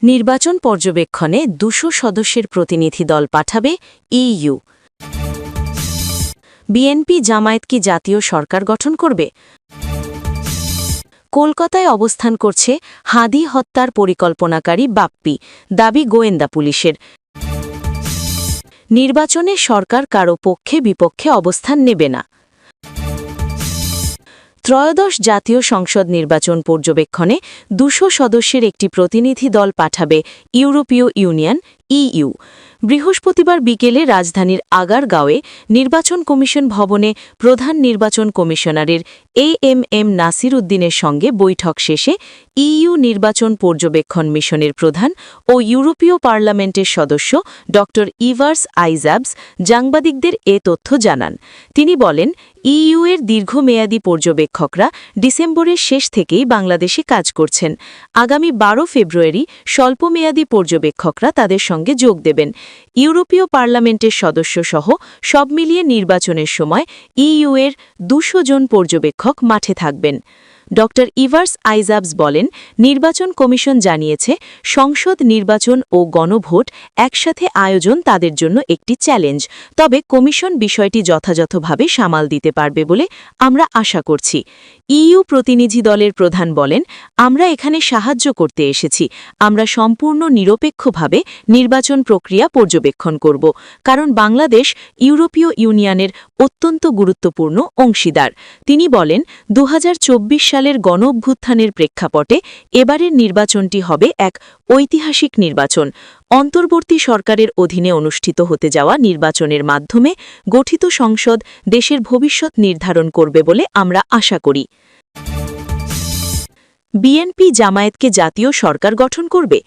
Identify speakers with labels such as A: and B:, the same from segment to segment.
A: নির্বাচন পর্যবেক্ষণে ২০০ সদস্যের প্রতিনিধি দল পাঠাবে ইইউ। বিএনপি জামায়াত কি জাতীয় সরকার গঠন করবে? কলকাতায় অবস্থান করছে হাদি হত্যার পরিকল্পনাকারী বাপ্পি, দাবি গোয়েন্দা পুলিশের। নির্বাচনে সরকার কারও পক্ষে বিপক্ষে অবস্থান নেবে না। ত্রয়োদশ জাতীয় সংসদ নির্বাচন পর্যবেক্ষণে ২০০ সদস্যের একটি প্রতিনিধি দল পাঠাবে ইউরোপীয় ইউনিয়ন ইইউ। বৃহস্পতিবার বিকেলে রাজধানীর আগারগাঁওয়ে নির্বাচন কমিশন ভবনে প্রধান নির্বাচন কমিশনারের এএমএম নাসির উদ্দিনের সঙ্গে বৈঠক শেষে ইইউ নির্বাচন পর্যবেক্ষণ মিশনের প্রধান ও ইউরোপীয় পার্লামেন্টের সদস্য ড ইভার্স আইজাবস সাংবাদিকদের এ তথ্য জানান। তিনি বলেন, ইইউ এর দীর্ঘমেয়াদী পর্যবেক্ষকরা ডিসেম্বরের শেষ থেকেই বাংলাদেশে কাজ করছেন। আগামী ১২ ফেব্রুয়ারি স্বল্পমেয়াদী পর্যবেক্ষকরা তাদের সঙ্গে যোগ দেবেন। ইউরোপীয় পার্লামেন্টের সদস্যসহ সব মিলিয়ে নির্বাচনের সময় ইইউ এর ২০০ জন পর্যবেক্ষক মাঠে থাকবেন। ড ইভার্স আইজাবস বলেন, নির্বাচন কমিশন জানিয়েছে সংসদ নির্বাচন ও গণভোট একসাথে আয়োজন তাদের জন্য একটি চ্যালেঞ্জ, তবে কমিশন বিষয়টি যথাযথভাবে সামাল দিতে পারবে বলে আমরা আশা করছি। ইইউ প্রতিনিধি দলের প্রধান বলেন, আমরা এখানে সাহায্য করতে এসেছি। আমরা সম্পূর্ণ নিরপেক্ষভাবে নির্বাচন প্রক্রিয়া পর্যবেক্ষণ করব, কারণ বাংলাদেশ ইউরোপীয় ইউনিয়নের অত্যন্ত গুরুত্বপূর্ণ অংশীদার। তিনি বলেন, ২০২৪ সালের গণঅভ্যুত্থানের প্রেক্ষাপটে এবারের নির্বাচনটি হবে এক ঐতিহাসিক নির্বাচন। অন্তর্বর্তী সরকারের অধীনে অনুষ্ঠিত হতে যাওয়া নির্বাচনের মাধ্যমে গঠিত সংসদ দেশের ভবিষ্যৎ নির্ধারণ করবে বলে আমরা আশা করি। বিএনপি জামায়াতকে জাতীয় সরকার গঠন করবে?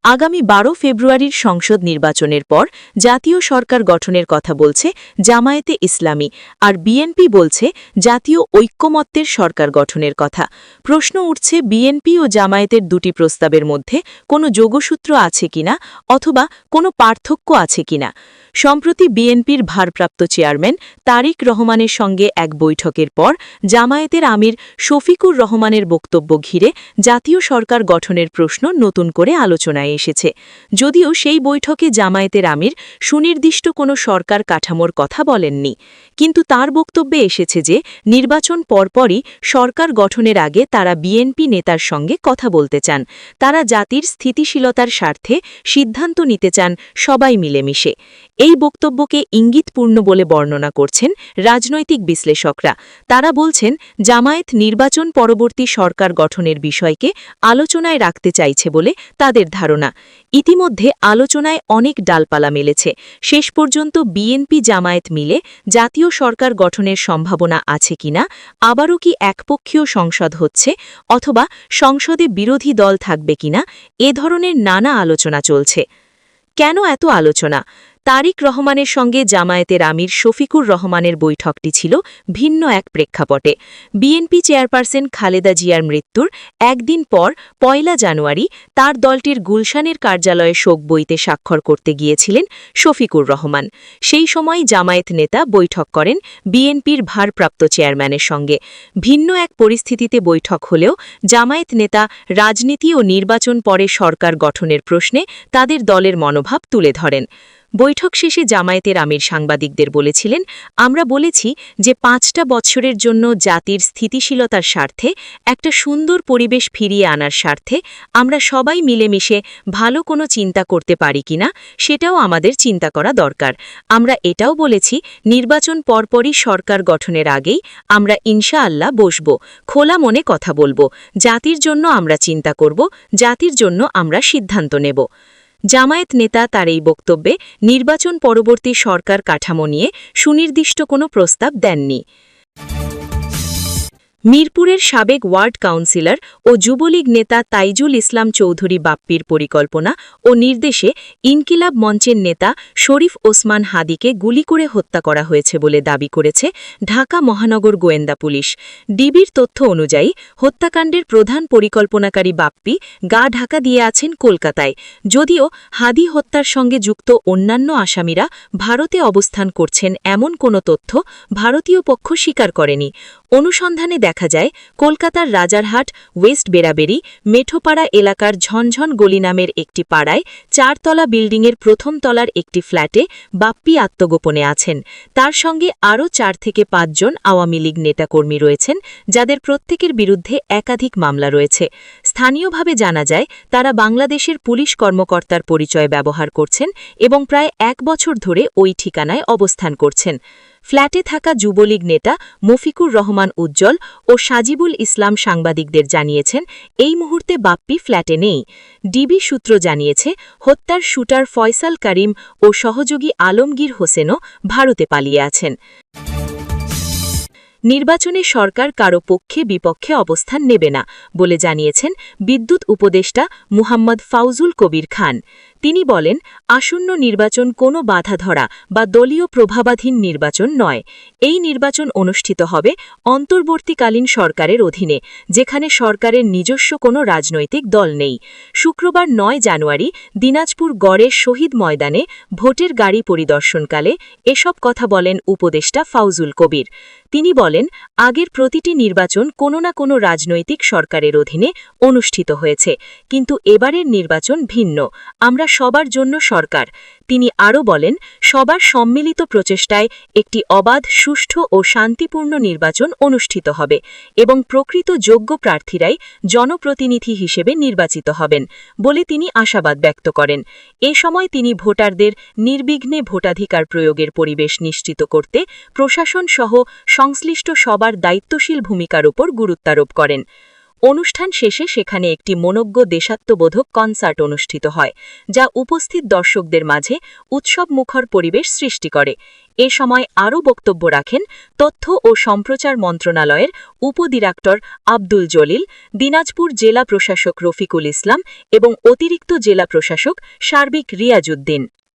A: আগামী ১২ ফেব্রুয়ারির সংসদ নির্বাচনের পর জাতীয় সরকার গঠনের কথা বলছে জামায়াতে ইসলামী, আর বিএনপি বলছে জাতীয় ঐক্যমত্যের সরকার গঠনের কথা। প্রশ্ন উঠছে, বিএনপি ও জামায়াতের দুটি প্রস্তাবের মধ্যে কোনো যোগসূত্র আছে কিনা, অথবা কোনো পার্থক্য আছে কিনা। সম্প্রতি বিএনপির ভারপ্রাপ্ত চেয়ারম্যান তারিক রহমানের সঙ্গে এক বৈঠকের পর জামায়াতের আমির শফিকুর রহমানের বক্তব্য ঘিরে জাতীয় সরকার গঠনের প্রশ্ন নতুন করে আলোচনায় এসেছে। যদিও সেই বৈঠকে জামায়াতের আমির সুনির্দিষ্ট কোনো সরকার কাঠামোর কথা বলেননি, কিন্তু তার বক্তব্যে এসেছে যে নির্বাচন পরপরই সরকার গঠনের আগে তারা বিএনপি নেতার সঙ্গে কথা বলতে চান। তারা জাতির স্থিতিশীলতার স্বার্থে সিদ্ধান্ত নিতে চান সবাই মিলেমিশে। এই বক্তব্যকে ইঙ্গিতপূর্ণ বলে বর্ণনা করছেন রাজনৈতিক বিশ্লেষকরা। তারা বলছেন, জামায়াত নির্বাচন পরবর্তী সরকার গঠনের বিষয়কে আলোচনায় রাখতে চাইছে বলে তাদের ধারণা। ইতিমধ্যে আলোচনায় অনেক ডালপালা মেলেছে। শেষ পর্যন্ত বিএনপি জামায়াত মিলে জাতীয় সরকার গঠনের সম্ভাবনা আছে কিনা, আবারও কি একপক্ষীয় সংসদ হচ্ছে, অথবা সংসদে বিরোধী দল থাকবে কিনা, এ ধরনের নানা আলোচনা চলছে। কেন এত আলোচনা? তারিক রহমানের সঙ্গে জামায়াতের আমির শফিকুর রহমানের বৈঠকটি ছিল ভিন্ন এক প্রেক্ষাপটে। বিএনপি চেয়ারপারসন খালেদা জিয়ার মৃত্যুর একদিন পর ১ জানুয়ারি তার দলটির গুলশানের কার্যালয়ে শোক বইতে স্বাক্ষর করতে গিয়েছিলেন শফিকুর রহমান। সেই সময় জামায়াত নেতা বৈঠক করেন বিএনপির ভারপ্রাপ্ত চেয়ারম্যানের সঙ্গে। ভিন্ন এক পরিস্থিতিতে বৈঠক হলেও জামায়াত নেতা রাজনীতি ও নির্বাচন পরে সরকার গঠনের প্রশ্নে তাদের দলের মনোভাব তুলে ধরেন। বৈঠক শেষে জামায়াতের আমির সাংবাদিকদের বলেছিলেন, আমরা বলেছি যে ৫টা বছরের জন্য জাতির স্থিতিশীলতার স্বার্থে, একটা সুন্দর পরিবেশ ফিরিয়ে আনার স্বার্থে আমরা সবাই মিলেমিশে ভালো কোনো চিন্তা করতে পারি কিনা সেটাও আমাদের চিন্তা করা দরকার। আমরা এটাও বলেছি, নির্বাচন পরপরই সরকার গঠনের আগেই আমরা ইনশাআল্লাহ বসব, খোলা মনে কথা বলব, জাতির জন্য আমরা চিন্তা করব, জাতির জন্য আমরা সিদ্ধান্ত নেব। জামায়াত নেতা তার এই বক্তব্যে নির্বাচন পরবর্তী সরকার কাঠামো নিয়ে সুনির্দিষ্ট কোনো প্রস্তাব দেননি। মিরপুরের সাবেক ওয়ার্ড কাউন্সিলর ও যুবলীগ নেতা তাইজুল ইসলাম চৌধুরী বাপ্পির পরিকল্পনা ও নির্দেশে ইনকিলাব মঞ্চের নেতা শরীফ ওসমান হাদিকে গুলি করে হত্যা করা হয়েছে বলে দাবি করেছে ঢাকা মহানগর গোয়েন্দা পুলিশ। ডিবির তথ্য অনুযায়ী হত্যাকাণ্ডের প্রধান পরিকল্পনাকারী বাপ্পি গা ঢাকা দিয়ে আছেন কলকাতায়। যদিও হাদি হত্যার সঙ্গে যুক্ত অন্যান্য আসামিরা ভারতে অবস্থান করছেন এমন কোনো তথ্য ভারতীয় পক্ষ স্বীকার করেনি। অনুসন্ধানে দেখা যায় কলকাতার রাজারহাট ওয়েস্ট বেরাবেরি মেঠোপাড়া এলাকার ঝনঝন গলি নামের একটি পাড়ায় 4তলা বিল্ডিংয়ের প্রথম তলার একটি ফ্ল্যাটে বাপ্পি আত্মগোপনে আছেন। তার সঙ্গে আরও 4 থেকে 5 জন আওয়ামী লীগ নেতাকর্মী রয়েছেন, যাদের প্রত্যেকের বিরুদ্ধে একাধিক মামলা রয়েছে। স্থানীয়ভাবে জানা যায় তারা বাংলাদেশের পুলিশ কর্মকর্তার পরিচয় ব্যবহার করছেন এবং প্রায় 1 বছর ধরে ওই ঠিকানায় অবস্থান করছেন। ফ্ল্যাটে থাকা যুবলীগ নেতা মফিকুর রহমান উজ্জ্বল ও সাজিবুল ইসলাম সাংবাদিকদের জানিয়েছেন এই মুহূর্তে বাপ্পি ফ্ল্যাটে নেই। ডিবি সূত্র জানিয়েছে হত্যার শুটার ফয়সাল করিম ও সহযোগী আলমগীর হোসেনও ভারতে পালিয়ে আছেন। নির্বাচনে সরকার কারো পক্ষে বিপক্ষে অবস্থান নেবে না বলে জানিয়েছেন বিদ্যুৎ উপদেষ্টা মুহাম্মদ ফাউজুল কবির খান। তিনি বলেন, আসন্ন নির্বাচন কোনো বাধা ধরা বা দলীয় প্রভাবাধীন নির্বাচন নয়। এই নির্বাচন অনুষ্ঠিত হবে অন্তর্বর্তীকালীন সরকারের অধীনে, যেখানে সরকারের নিজস্ব কোনো রাজনৈতিক দল নেই। শুক্রবার 9 জানুয়ারি দিনাজপুর গড়ের শহীদ ময়দানে ভোটের গাড়ি পরিদর্শনকালে এসব কথা বলেন উপদেষ্টা ফাউজুল কবির। তিনি বলেন, আগের প্রতিটি নির্বাচন কোনো না কোনো রাজনৈতিক সরকারের অধীনে অনুষ্ঠিত হয়েছে, কিন্তু এবারের নির্বাচন ভিন্ন। আমরা সবার জন্য সরকার। তিনি আরও বলেন, সবার সম্মিলিত প্রচেষ্টায় একটি অবাধ, সুষ্ঠু ও শান্তিপূর্ণ নির্বাচন অনুষ্ঠিত হবে এবং প্রকৃত যোগ্য প্রার্থীরাই জনপ্রতিনিধি হিসেবে নির্বাচিত হবেন বলে তিনি আশাবাদ ব্যক্ত করেন। এ সময় তিনি ভোটারদের নির্বিঘ্নে ভোটাধিকার প্রয়োগের পরিবেশ নিশ্চিত করতে প্রশাসন সহ সংশ্লিষ্ট সবার দায়িত্বশীল ভূমিকার উপর গুরুত্বারোপ করেন। অনুষ্ঠান শেষে সেখানে একটি মনোজ্ঞ দেশাত্মবোধক কনসার্ট অনুষ্ঠিত হয়, যা উপস্থিত দর্শকদের মাঝে উৎসবমুখর পরিবেশ সৃষ্টি করে। এ সময় আরও বক্তব্য রাখেন তথ্য ও সম্প্রচার মন্ত্রণালয়ের উপডিরেক্টর আব্দুল জলিল, দিনাজপুর জেলা প্রশাসক রফিকুল ইসলাম এবং অতিরিক্ত জেলা প্রশাসক সার্বিক রিয়াজউদ্দিন।